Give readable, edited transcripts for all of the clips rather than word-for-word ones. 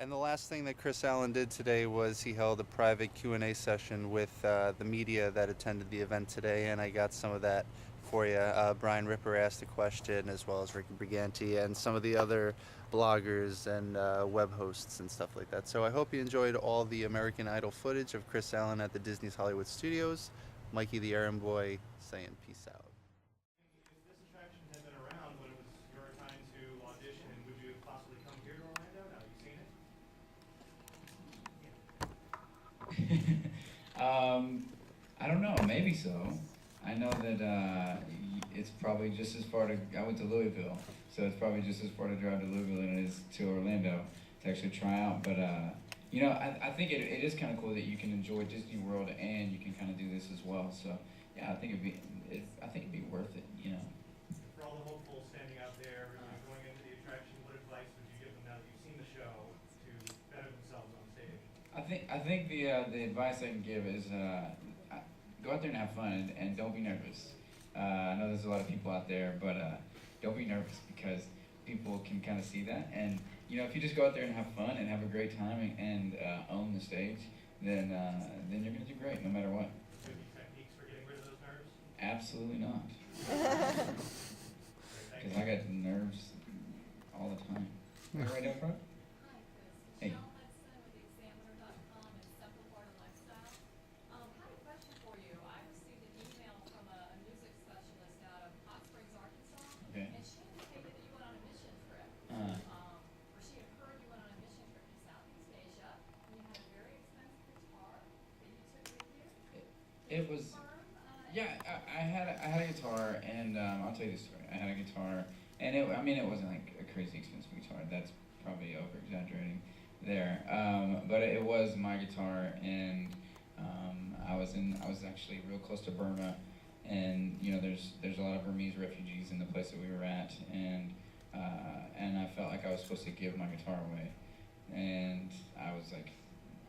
And the last thing that Kris Allen did today was he held a private Q&A session with the media that attended the event today, and I got some of that for you. Brian Ripper asked a question, as well as Ricky Briganti and some of the other bloggers and web hosts and stuff like that. So I hope you enjoyed all the American Idol footage of Kris Allen at the Disney's Hollywood Studios. Mikey the Errand Boy saying peace out. If this attraction had been around when it was your time to audition, would you have possibly come here to Orlando? Now you've seen it. I don't know, maybe so. I know that it's probably just as far to, I went to Louisville, so it's probably just as far to drive to Louisville than it is to Orlando to actually try out. But, I think it is kind of cool that you can enjoy Disney World and you can kind of do this as well. So, yeah, I think it'd be worth it, For all the hopefuls standing out there going into the attraction, what advice would you give them now that you've seen the show to better themselves on stage? I think the advice I can give is go out there and have fun and don't be nervous. I know there's a lot of people out there, but don't be nervous because people can kind of see that. And if you just go out there and have fun and have a great time and own the stage, then you're gonna do great no matter what. Any techniques for getting rid of those nerves? Absolutely not. Because I got nerves all the time. Right up front. Hi, Hey. Kris. Michelle Hudson with Examiner.com and Simple Florida Lifestyle. Had a question for you. I received an email from a music specialist out of Hot Springs, Arkansas, Okay. and she indicated that you went on a mission trip. Uh. Or she had heard you went on a mission trip to Southeast Asia, and you had a very expensive guitar that you took with you. It was. Confirm, Yeah, I had a guitar, and I'll tell you the story. I had a guitar, and it wasn't like a crazy expensive guitar. That's probably over exaggerating there. But it was my guitar, and I was actually real close to Burma, and there's a lot of Burmese refugees in the place that we were at, and I felt like I was supposed to give my guitar away, and I was like,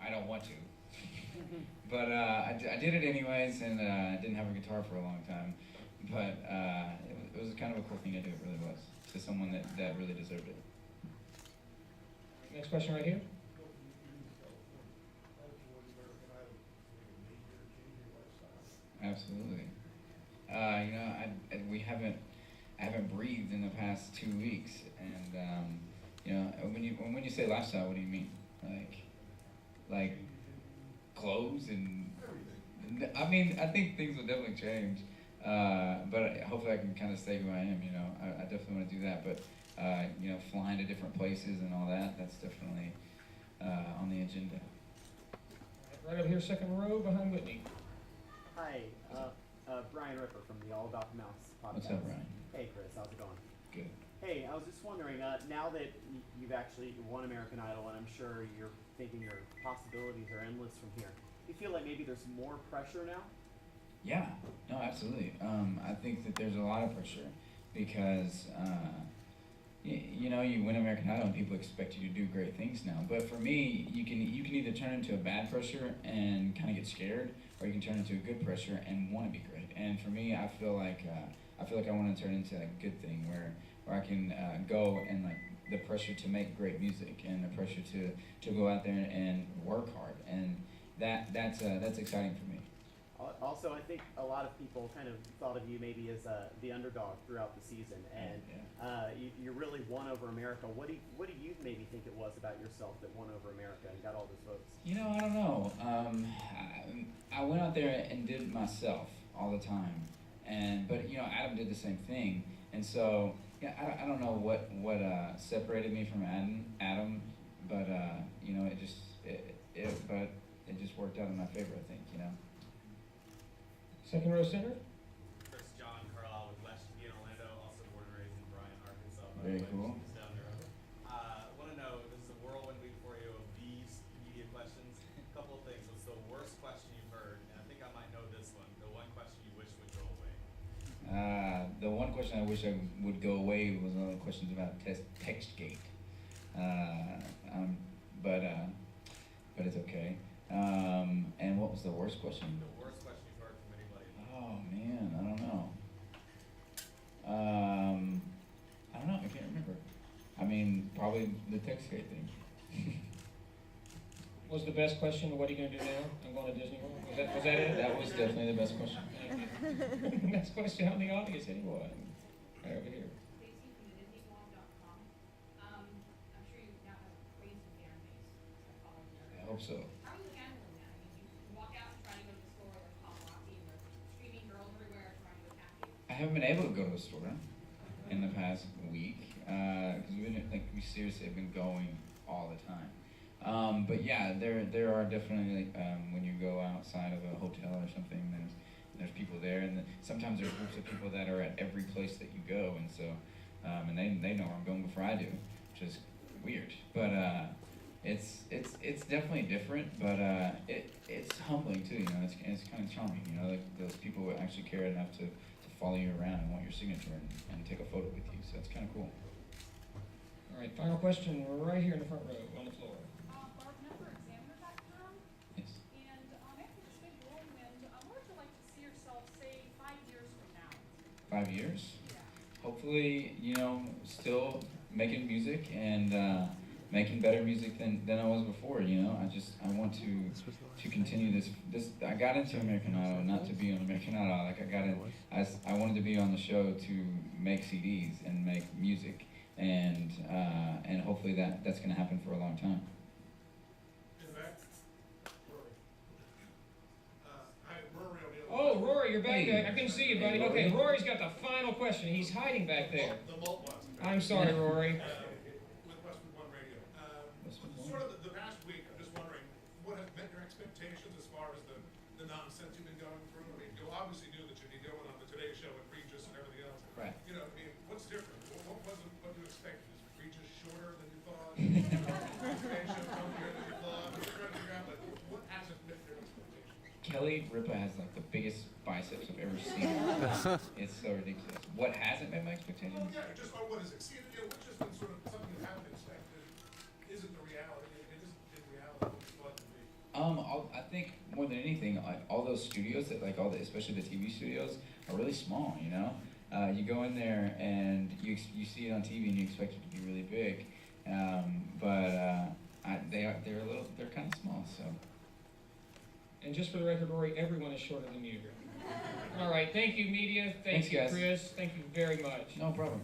I don't want to. But I did it anyways, and I didn't have a guitar for a long time. But it was kind of a cool thing to do, it really was, to someone that really deserved it. Next question right here. Absolutely. I haven't breathed in the past 2 weeks, and when you say lifestyle, what do you mean? Like clothes and I think things will definitely change, but hopefully I can kind of stay who I am. I definitely want to do that, but flying to different places and all that's definitely on the agenda. Right over here, second row behind Whitney. Hi, Brian Ripper from the All About the Mouse podcast. What's up, Brian? Hey, Kris, how's it going? Good. Hey, I was just wondering, now that you've actually won American Idol, and I'm sure you're thinking your possibilities are endless from here, do you feel like maybe there's more pressure now? Yeah, no, absolutely. I think that there's a lot of pressure because, you win American Idol and people expect you to do great things now. But for me, you can either turn into a bad pressure and kind of get scared, or you can turn into a good pressure and want to be great. And for me, I feel like I want to turn into a good thing where I can go and like the pressure to make great music and the pressure to go out there and work hard, and that's exciting for me. Also, I think a lot of people kind of thought of you maybe as the underdog throughout the season, and you really won over America. What do you maybe think it was about yourself that won over America and got all those votes? I don't know. I went out there and did it myself all the time, but Adam did the same thing, and so I don't know what separated me from Adam, but it just worked out in my favor, I think. Second row center. Chris John Carlisle with West TV in Orlando, also born and raised in Bryan, Arkansas. Very cool. Just down the road. Want to know, this is a whirlwind week for you of these media questions. A couple of things. What's the worst question you've heard? And I think I might know this one. The one question you wish would go away. The one question I wish I would go away was one of the questions about TextGate. But it's okay. And what was the worst question? The worst question you've heard from anybody. Oh man, I don't know. I don't know. I can't remember. I mean, probably the TextGate thing. Was the best question, what are you going to do now? I'm going to Disney World. Was that it? That was definitely the best question. Thank you. Next question out in the audience, anyone? Right over here. Stacey from the DisneyBlog.com. I'm sure you now have a crazy fan base. I follow you. I hope so. How are you handling that? I mean, you walk out and try to go to the store, there's paparazzi and there's screaming girls everywhere trying to attack you. I haven't been able to go to the store in the past week because we seriously have been going all the time. But yeah, there are definitely when you go outside of a hotel or something, there's people there, and sometimes there's groups of people that are at every place that you go, and so and they know where I'm going before I do, which is weird. But it's definitely different, but it's humbling too. You know, it's kind of charming. You know, like those people who actually care enough to follow you around and want your signature and take a photo with you. So that's kind of cool. All right, final question right here in the front row on the floor. Barb, numberexaminer.com. Yes. And after this big whirlwind, where would you like to see yourself, say, 5 years from now? 5 years. Yeah. Hopefully, you know, still making music and making better music than I was before. You know, I want to continue this. I got into American Idol not to be on American Idol. Like I wanted to be on the show to make CDs and make music, and hopefully that's going to happen for a long time. In the back, Rory. Hi, Rory on the other Oh, side. Rory, you're back Hey. there. I can see you, buddy. Hey, Rory. Okay, Rory's got the final question. He's hiding back there. The malt ones. I'm sorry, Rory. With Westwood One Radio. Westwood One. Sort of the past week, I'm just wondering, what have met your expectations as far as the nonsense you've been going through? I mean, you obviously knew that you'd be going on the Today Show and Regis and everything else. Right. You know, I mean, what's different? What you expected? Is Regis shorter than you thought? Today Show funnier than you thought? I'm just trying to figure out, like, what hasn't met your expectations? Kelly Ripa has like the biggest biceps I've ever seen. It's so ridiculous. What hasn't met my Well, expectations? yeah, just or what has exceeded you, which has been sort of something you haven't expected, isn't the reality, it isn't in reality what you thought it would be. I think more than anything, like all those studios that especially the TV studios are really small. You know, you go in there and you see it on TV and you expect it to be really big, but they're kind of small. So. And just for the record, Rory, everyone is shorter than you. All right, thank you, media. Thanks, Thank you, guys. Kris. Thank you very much. No problem.